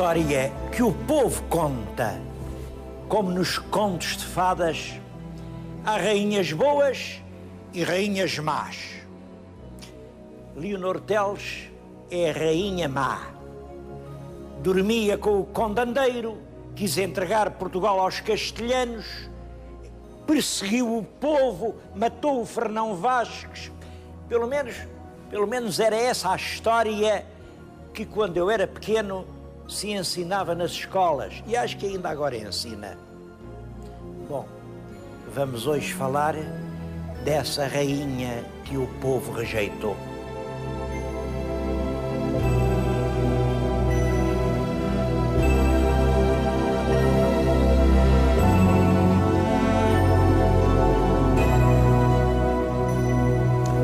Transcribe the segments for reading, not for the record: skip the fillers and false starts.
história que o povo conta, como nos contos de fadas, há rainhas boas e rainhas más. Leonor Teles é a rainha má. Dormia com o condandeiro, quis entregar Portugal aos castelhanos, perseguiu o povo, matou o Fernão Vasques. Pelo menos era essa a história que, quando eu era pequeno, se ensinava nas escolas. E acho que ainda agora ensina. Bom, vamos hoje falar dessa rainha que o povo rejeitou.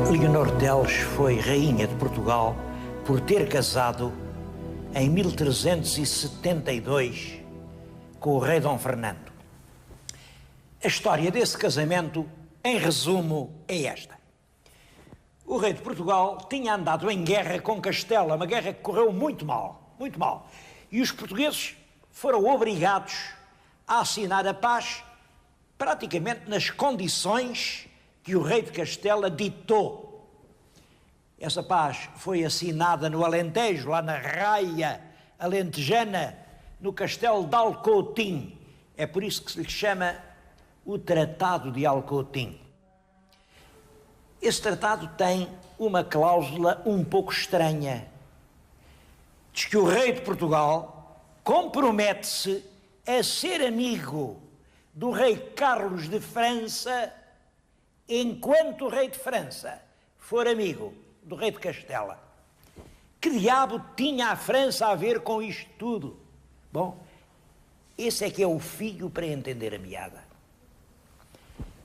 Leonor Teles foi rainha de Portugal por ter casado em 1372 com o rei Dom Fernando. A história desse casamento, em resumo, é esta. O rei de Portugal tinha andado em guerra com Castela, uma guerra que correu muito mal, muito mal. E os portugueses foram obrigados a assinar a paz praticamente nas condições que o rei de Castela ditou. Essa paz foi assinada no Alentejo, lá na Raia Alentejana, no castelo de Alcoutim. É por isso que se lhe chama o Tratado de Alcoutim. Esse tratado tem uma cláusula um pouco estranha. Diz que o rei de Portugal compromete-se a ser amigo do rei Carlos de França enquanto o rei de França for amigo do rei de Castela. Que diabo tinha a França a ver com isto tudo? Bom, esse é que é o fio para entender a meada.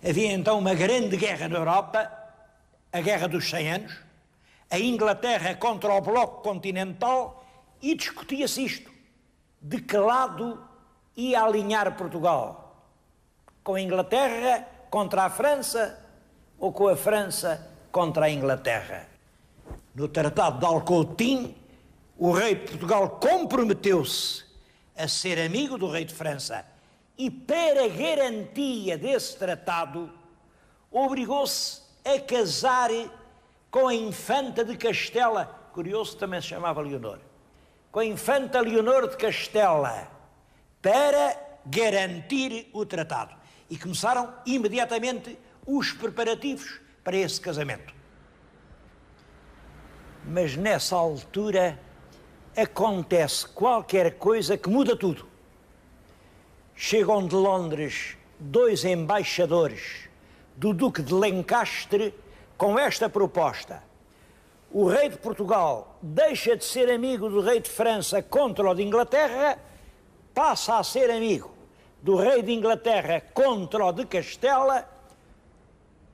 Havia então uma grande guerra na Europa, a Guerra dos 100 Anos, a Inglaterra contra o Bloco Continental, e discutia-se isto, de que lado ia alinhar Portugal? Com a Inglaterra contra a França ou com a França contra a Inglaterra? No Tratado de Alcoutim, o rei de Portugal comprometeu-se a ser amigo do rei de França e, para garantia desse tratado, obrigou-se a casar com a infanta de Castela, curioso, também se chamava Leonor, com a infanta Leonor de Castela, para garantir o tratado. E começaram imediatamente os preparativos para esse casamento. Mas nessa altura acontece qualquer coisa que muda tudo. Chegam de Londres 2 embaixadores do Duque de Lencastre com esta proposta: o rei de Portugal deixa de ser amigo do rei de França contra o de Inglaterra, passa a ser amigo do rei de Inglaterra contra o de Castela.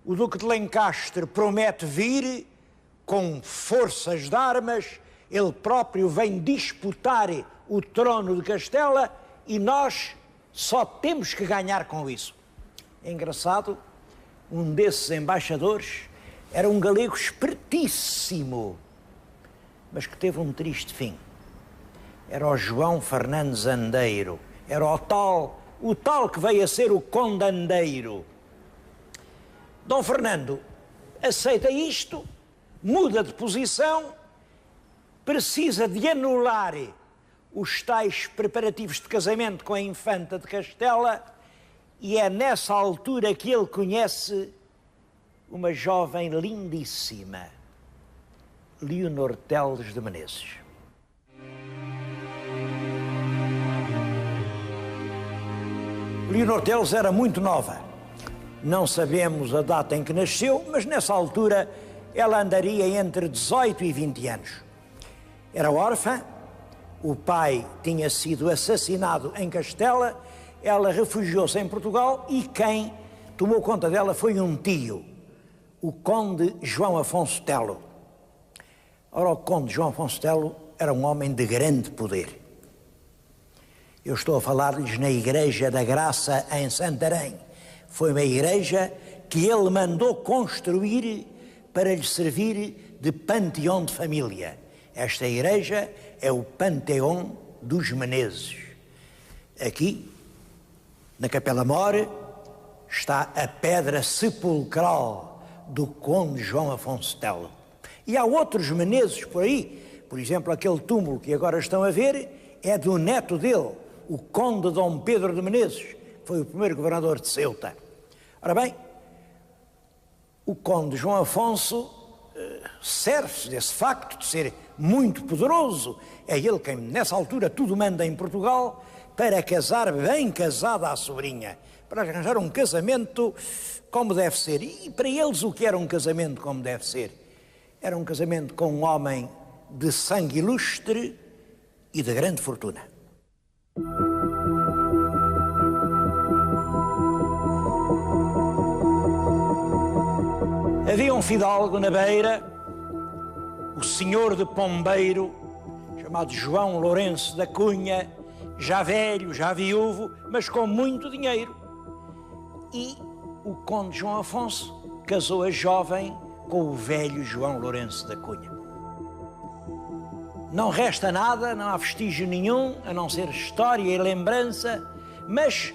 O Duque de Lencastre promete vir com forças de armas, ele próprio vem disputar o trono de Castela e nós só temos que ganhar com isso. É engraçado, um desses embaixadores era um galego espertíssimo, mas que teve um triste fim. Era o João Fernandes Andeiro, era o tal que veio a ser o condandeiro. Dom Fernando aceita isto, muda de posição, precisa de anular os tais preparativos de casamento com a infanta de Castela, e é nessa altura que ele conhece uma jovem lindíssima, Leonor Teles de Menezes. Leonor Teles era muito nova. Não sabemos a data em que nasceu, mas nessa altura ela andaria entre 18 e 20 anos. Era órfã, o pai tinha sido assassinado em Castela, ela refugiou-se em Portugal e quem tomou conta dela foi um tio, o conde João Afonso Telo. Ora, o conde João Afonso Telo era um homem de grande poder. Eu estou a falar-lhes na Igreja da Graça em Santarém. Foi uma igreja que ele mandou construir para lhe servir de panteão de família. Esta igreja é o Panteão dos Menezes. Aqui, na Capela Mor, está a pedra sepulcral do conde João Afonso Telo. E há outros Menezes por aí, por exemplo, aquele túmulo que agora estão a ver é do neto dele, o conde Dom Pedro de Menezes, que foi o primeiro governador de Ceuta. Ora bem, o conde João Afonso serve-se desse facto de ser muito poderoso. É ele quem, nessa altura, tudo manda em Portugal para casar bem casada à sobrinha, para arranjar um casamento como deve ser. E para eles o que era um casamento como deve ser? Era um casamento com um homem de sangue ilustre e de grande fortuna. Havia um fidalgo na Beira, o senhor de Pombeiro, chamado João Lourenço da Cunha, já velho, já viúvo, mas com muito dinheiro. E o conde João Afonso casou a jovem com o velho João Lourenço da Cunha. Não resta nada, não há vestígio nenhum, a não ser história e lembrança, mas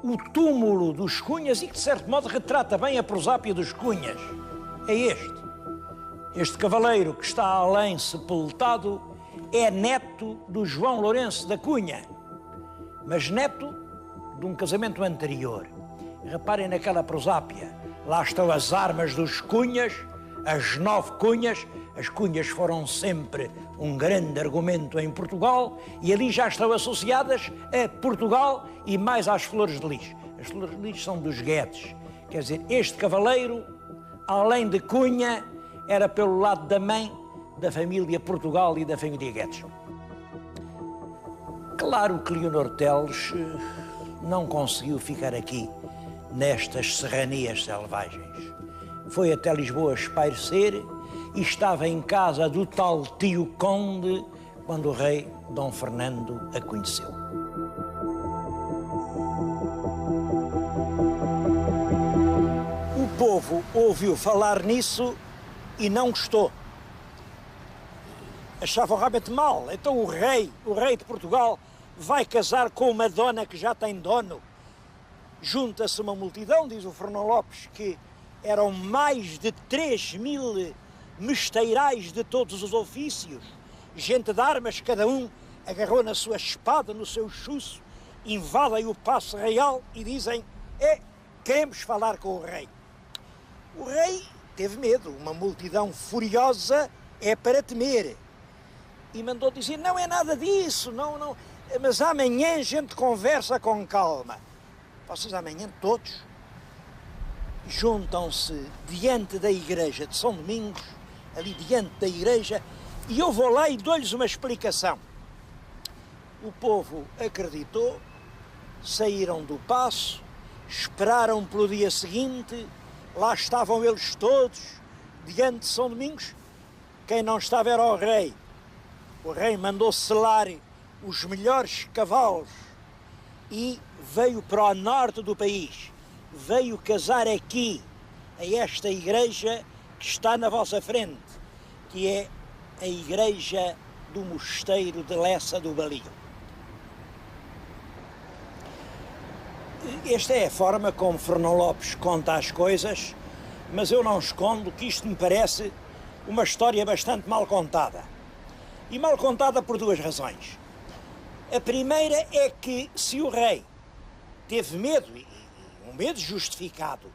o túmulo dos Cunhas, e que de certo modo retrata bem a prosápia dos Cunhas, é este. Este cavaleiro que está além sepultado é neto do João Lourenço da Cunha, mas neto de um casamento anterior. Reparem naquela prosápia, lá estão as armas dos Cunhas, as 9 Cunhas. As Cunhas foram sempre um grande argumento em Portugal e ali já estão associadas a Portugal e mais às flores de lis. As flores de lis são dos Guedes. Quer dizer, este cavaleiro, além de Cunha, era pelo lado da mãe da família Portugal e da família Guedes. Claro que Leonor Teles não conseguiu ficar aqui nestas serranias selvagens. Foi até Lisboa espairecer e estava em casa do tal tio Conde quando o rei Dom Fernando a conheceu. O povo ouviu falar nisso e não gostou. Achavam realmente mal. Então o rei de Portugal, vai casar com uma dona que já tem dono. Junta-se uma multidão, diz o Fernão Lopes, que eram mais de 3.000 mesteirais de todos os ofícios, gente de armas, cada um agarrou na sua espada, no seu chuço, invadem o Paço Real e dizem: queremos falar com o rei. O rei teve medo, uma multidão furiosa é para temer, e mandou dizer: não é nada disso, não, mas amanhã a gente conversa com calma. Vocês amanhã todos juntam-se diante da igreja de São Domingos, ali diante da igreja, e eu vou lá e dou-lhes uma explicação. O povo acreditou, saíram do paço, esperaram pelo dia seguinte, lá estavam eles todos, diante de São Domingos. Quem não estava era o rei. O rei mandou selar os melhores cavalos e veio para o norte do país. Veio casar aqui, a esta igreja que está na vossa frente, que é a igreja do mosteiro de Lessa do Balio. Esta é a forma como Fernão Lopes conta as coisas, mas eu não escondo que isto me parece uma história bastante mal contada. E mal contada por 2 razões. A primeira é que, se o rei teve medo, e um medo justificado,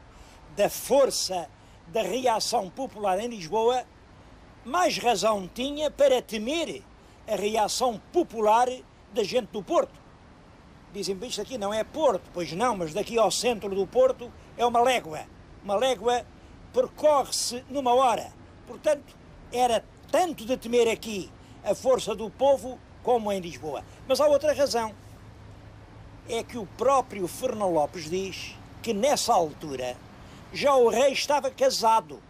da força da reação popular em Lisboa, mais razão tinha para temer a reação popular da gente do Porto. Dizem: isto aqui não é Porto. Pois não, mas daqui ao centro do Porto é uma légua. Uma légua percorre-se numa hora. Portanto, era tanto de temer aqui a força do povo como em Lisboa. Mas há outra razão. É que o próprio Fernão Lopes diz que nessa altura já o rei estava casado.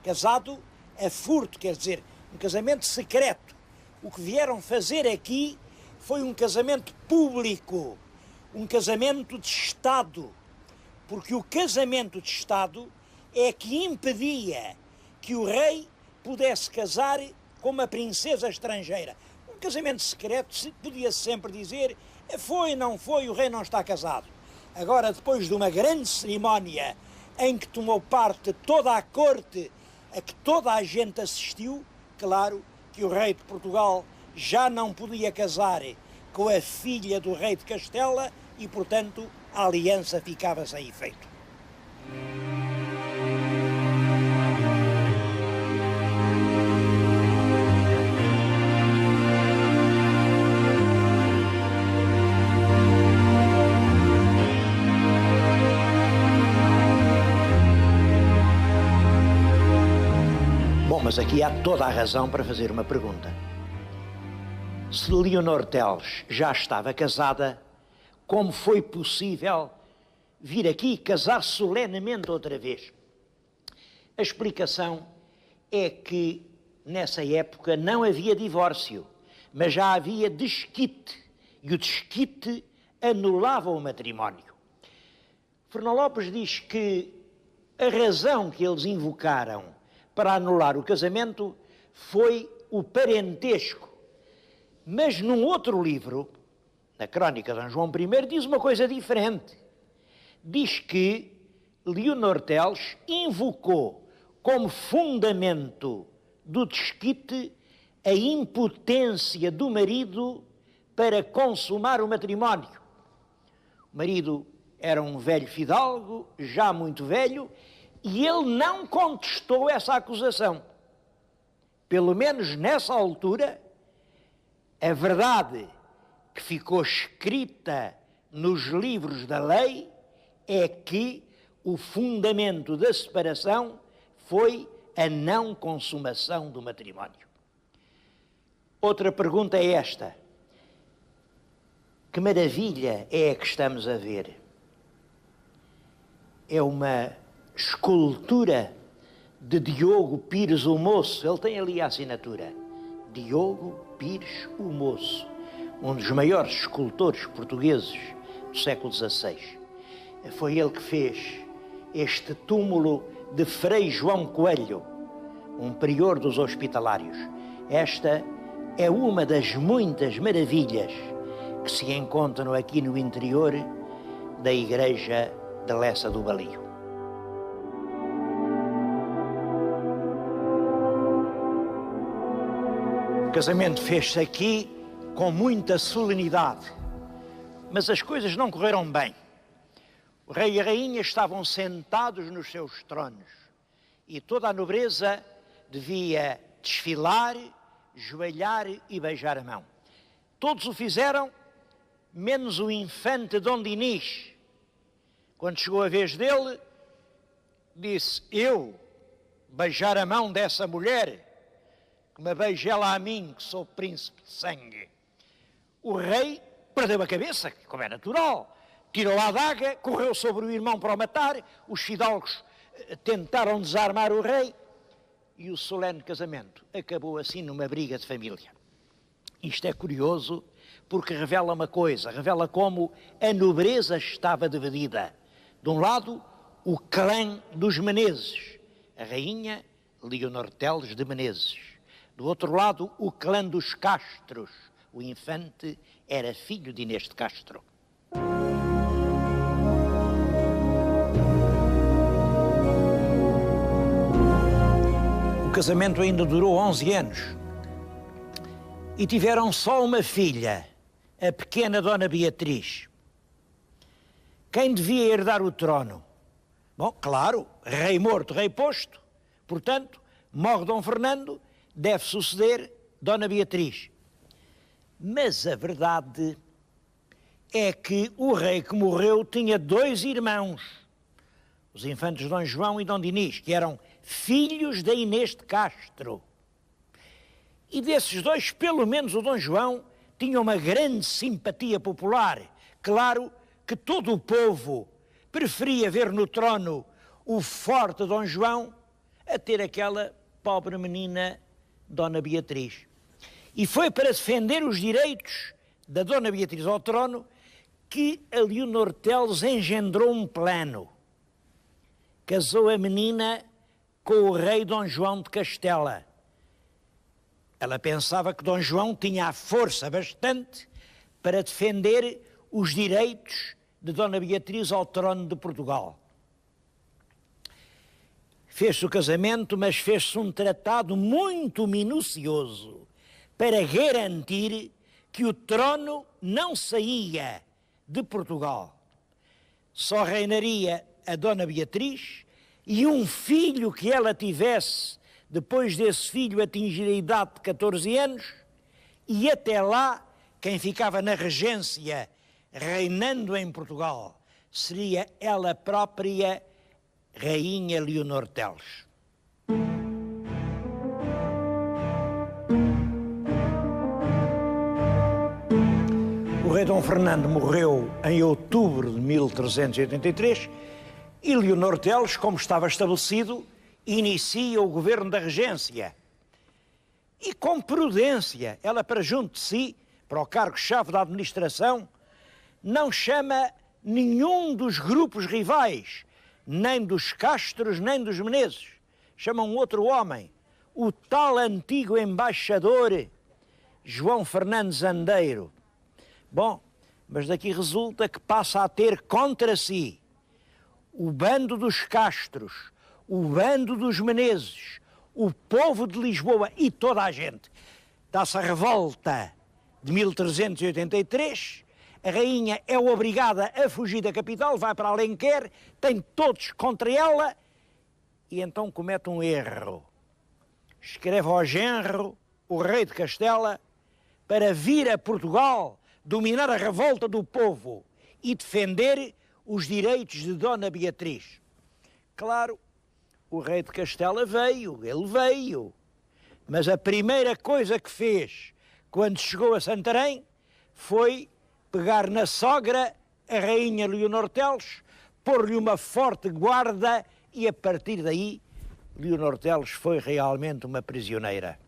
Casado a furto, quer dizer, um casamento secreto. O que vieram fazer aqui foi um casamento público, um casamento de Estado, porque o casamento de Estado é que impedia que o rei pudesse casar com uma princesa estrangeira. Um casamento secreto podia sempre dizer foi, não foi, o rei não está casado. Agora, depois de uma grande cerimónia em que tomou parte toda a corte, a que toda a gente assistiu, claro que o rei de Portugal já não podia casar com a filha do rei de Castela e, portanto, a aliança ficava sem efeito. Bom, mas aqui há toda a razão para fazer uma pergunta. Se Leonor Teles já estava casada, como foi possível vir aqui casar solenemente outra vez? A explicação é que nessa época não havia divórcio, mas já havia desquite, e o desquite anulava o matrimónio. Fernão Lopes diz que a razão que eles invocaram para anular o casamento foi o parentesco. Mas num outro livro, na Crónica de Dom João I, diz uma coisa diferente. Diz que Leonor Teles invocou como fundamento do desquite a impotência do marido para consumar o matrimónio. O marido era um velho fidalgo, já muito velho, e ele não contestou essa acusação. Pelo menos nessa altura, a verdade que ficou escrita nos livros da lei é que o fundamento da separação foi a não consumação do matrimónio. Outra pergunta é esta: que maravilha é a que estamos a ver? É uma escultura de Diogo Pires o Moço, ele tem ali a assinatura, Diogo Pires o Moço, um dos maiores escultores portugueses do século XVI. Foi ele que fez este túmulo de Frei João Coelho, um prior dos Hospitalários. Esta é uma das muitas maravilhas que se encontram aqui no interior da igreja de Lessa do Balio. O casamento fez-se aqui com muita solenidade, mas as coisas não correram bem. O rei e a rainha estavam sentados nos seus tronos e toda a nobreza devia desfilar, joelhar e beijar a mão. Todos o fizeram, menos o infante Dom Dinis. Quando chegou a vez dele, disse: eu beijar a mão dessa mulher, que me beije ela a mim, que sou príncipe de sangue. O rei perdeu a cabeça, como é natural, tirou a adaga, correu sobre o irmão para o matar, os fidalgos tentaram desarmar o rei e o solene casamento acabou assim numa briga de família. Isto é curioso porque revela uma coisa, revela como a nobreza estava dividida. De um lado, o clã dos Menezes, a rainha Leonor Teles de Menezes. Do outro lado, o clã dos Castros. O infante era filho de Inês de Castro. O casamento ainda durou 11 anos. E tiveram só uma filha, a pequena Dona Beatriz. Quem devia herdar o trono? Bom, claro, rei morto, rei posto. Portanto, morre Dom Fernando, deve suceder Dona Beatriz. Mas a verdade é que o rei que morreu tinha 2 irmãos, os infantes Dom João e Dom Dinis, que eram filhos da Inês de Castro. E desses 2, pelo menos o Dom João, tinha uma grande simpatia popular. Claro que todo o povo preferia ver no trono o forte Dom João a ter aquela pobre menina Dona Beatriz. E foi para defender os direitos da Dona Beatriz ao trono que a Leonor Teles engendrou um plano. Casou a menina com o rei Dom João de Castela. Ela pensava que Dom João tinha a força bastante para defender os direitos de Dona Beatriz ao trono de Portugal. Fez-se o casamento, mas fez-se um tratado muito minucioso para garantir que o trono não saía de Portugal. Só reinaria a Dona Beatriz e um filho que ela tivesse depois desse filho atingir a idade de 14 anos, e até lá quem ficava na regência reinando em Portugal seria ela própria, Rainha Leonor Teles. O rei Dom Fernando morreu em outubro de 1383 e Leonor Teles, como estava estabelecido, inicia o governo da regência. E com prudência, ela para junto de si, para o cargo-chave da administração, não chama nenhum dos grupos rivais, nem dos Castros, nem dos Menezes. Chama um outro homem, o tal antigo embaixador João Fernandes Andeiro. Bom, mas daqui resulta que passa a ter contra si o bando dos Castros, o bando dos Menezes, o povo de Lisboa e toda a gente. Dá-se a revolta de 1383, a rainha é obrigada a fugir da capital, vai para Alenquer, tem todos contra ela e então comete um erro. Escreve ao genro, o rei de Castela, para vir a Portugal, dominar a revolta do povo e defender os direitos de Dona Beatriz. Claro, o rei de Castela ele veio, mas a primeira coisa que fez quando chegou a Santarém foi pegar na sogra, a Rainha Leonor Teles, pôr-lhe uma forte guarda e a partir daí Leonor Teles foi realmente uma prisioneira.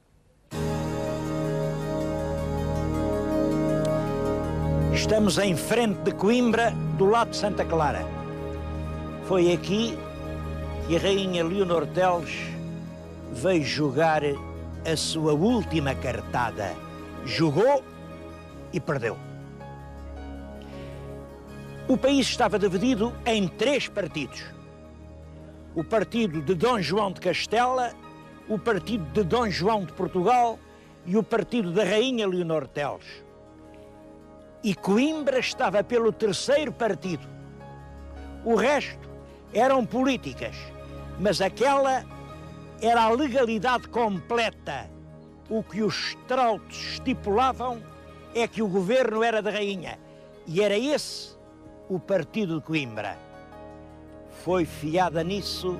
Estamos em frente de Coimbra, do lado de Santa Clara. Foi aqui que a Rainha Leonor Teles veio jogar a sua última cartada. Jogou e perdeu. O país estava dividido em 3 partidos. O partido de Dom João de Castela, o partido de Dom João de Portugal e o partido da Rainha Leonor Teles. E Coimbra estava pelo 3º partido. O resto eram políticas, mas aquela era a legalidade completa. O que os trautos estipulavam é que o governo era da rainha, e era esse o partido de Coimbra. Foi fiada nisso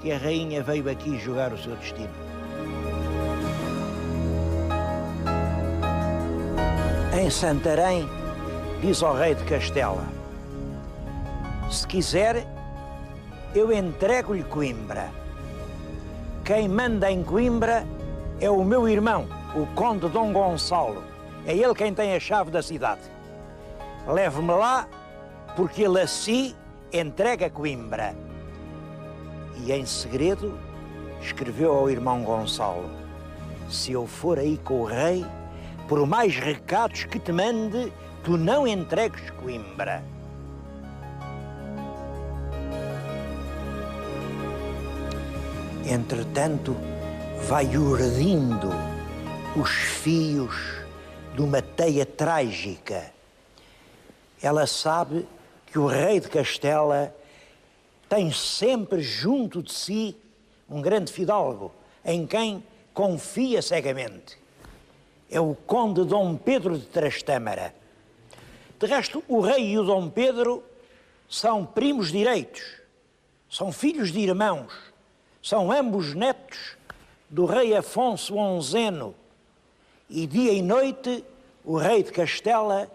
que a rainha veio aqui jogar o seu destino. Em Santarém, diz ao rei de Castela: se quiser, eu entrego-lhe Coimbra. Quem manda em Coimbra é o meu irmão, o conde Dom Gonçalo. É ele quem tem a chave da cidade. Leve-me lá, porque ele assim entrega Coimbra. E em segredo escreveu ao irmão Gonçalo: se eu for aí com o rei, por mais recados que te mande, tu não entregues Coimbra. Entretanto, vai urdindo os fios de uma teia trágica. Ela sabe que o rei de Castela tem sempre junto de si um grande fidalgo, em quem confia cegamente. É o conde Dom Pedro de Trastâmara. De resto, o rei e o Dom Pedro são primos direitos, são filhos de irmãos, são ambos netos do rei Afonso XI. E dia e noite o rei de Castela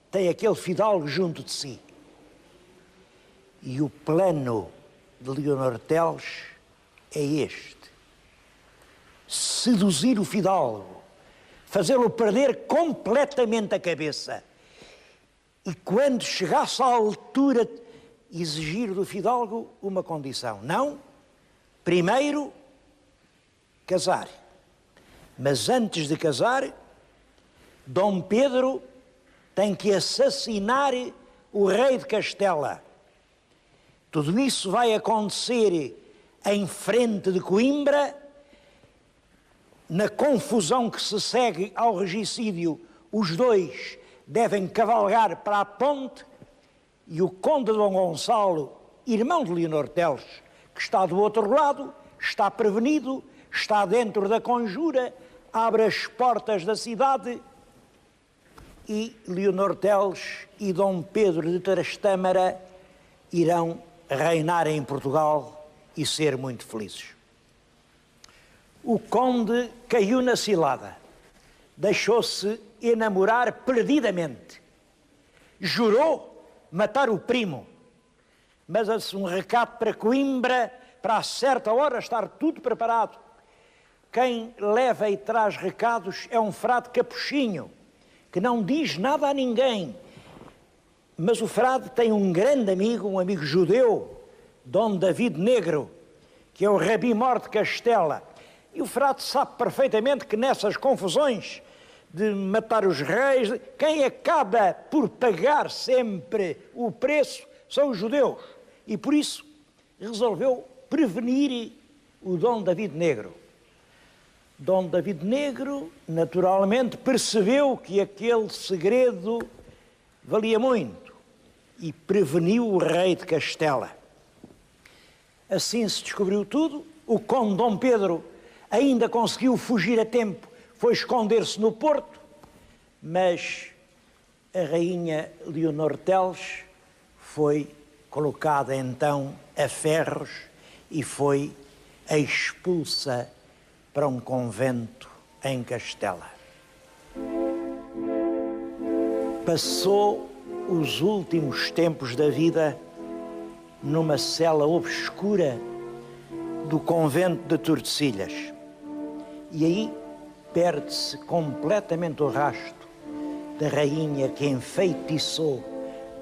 tem aquele fidalgo junto de si. E o plano de Leonor Teles é este: seduzir o fidalgo, fazê-lo perder completamente a cabeça. E quando chegasse à altura, exigir do fidalgo uma condição. Não, primeiro, casar. Mas antes de casar, Dom Pedro tem que assassinar o rei de Castela. Tudo isso vai acontecer em frente de Coimbra. Na confusão que se segue ao regicídio, os dois devem cavalgar para a ponte e o conde Dom Gonçalo, irmão de Leonor Teles, que está do outro lado, está prevenido, está dentro da conjura, abre as portas da cidade e Leonor Teles e Dom Pedro de Trastâmara irão reinar em Portugal e ser muito felizes. O conde caiu na cilada, deixou-se enamorar perdidamente, jurou matar o primo, mas um recado para Coimbra, para a certa hora estar tudo preparado. Quem leva e traz recados é um frade capuchinho, que não diz nada a ninguém, mas o frade tem um grande amigo, um amigo judeu, Dom David Negro, que é o Rabi-Mor de Castela. E o frade sabe perfeitamente que nessas confusões de matar os reis, quem acaba por pagar sempre o preço são os judeus. E por isso resolveu prevenir o Dom David Negro. Dom David Negro, naturalmente, percebeu que aquele segredo valia muito e preveniu o rei de Castela. Assim se descobriu tudo. O conde Dom Pedro ainda conseguiu fugir a tempo, foi esconder-se no Porto, mas a rainha Leonor Teles foi colocada então a ferros e foi expulsa para um convento em Castela. Passou os últimos tempos da vida numa cela obscura do convento de Tordesilhas. E aí perde-se completamente o rasto da rainha que enfeitiçou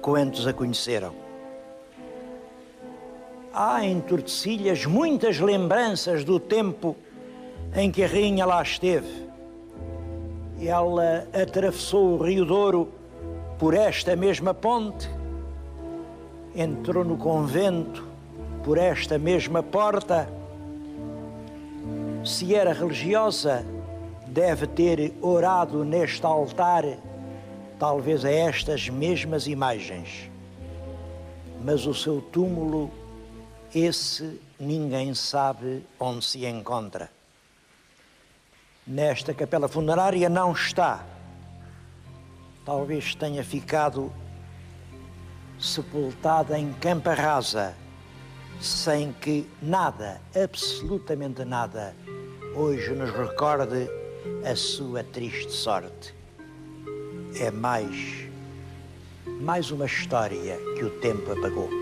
quantos a conheceram. Há em Tordesilhas muitas lembranças do tempo em que a rainha lá esteve. Ela atravessou o Rio Douro por esta mesma ponte, entrou no convento por esta mesma porta. Se era religiosa, deve ter orado neste altar, talvez a estas mesmas imagens. Mas o seu túmulo, esse ninguém sabe onde se encontra. Nesta capela funerária não está. Talvez tenha ficado sepultada em Campa Rasa, sem que nada, absolutamente nada, hoje nos recorde a sua triste sorte. É mais uma história que o tempo apagou.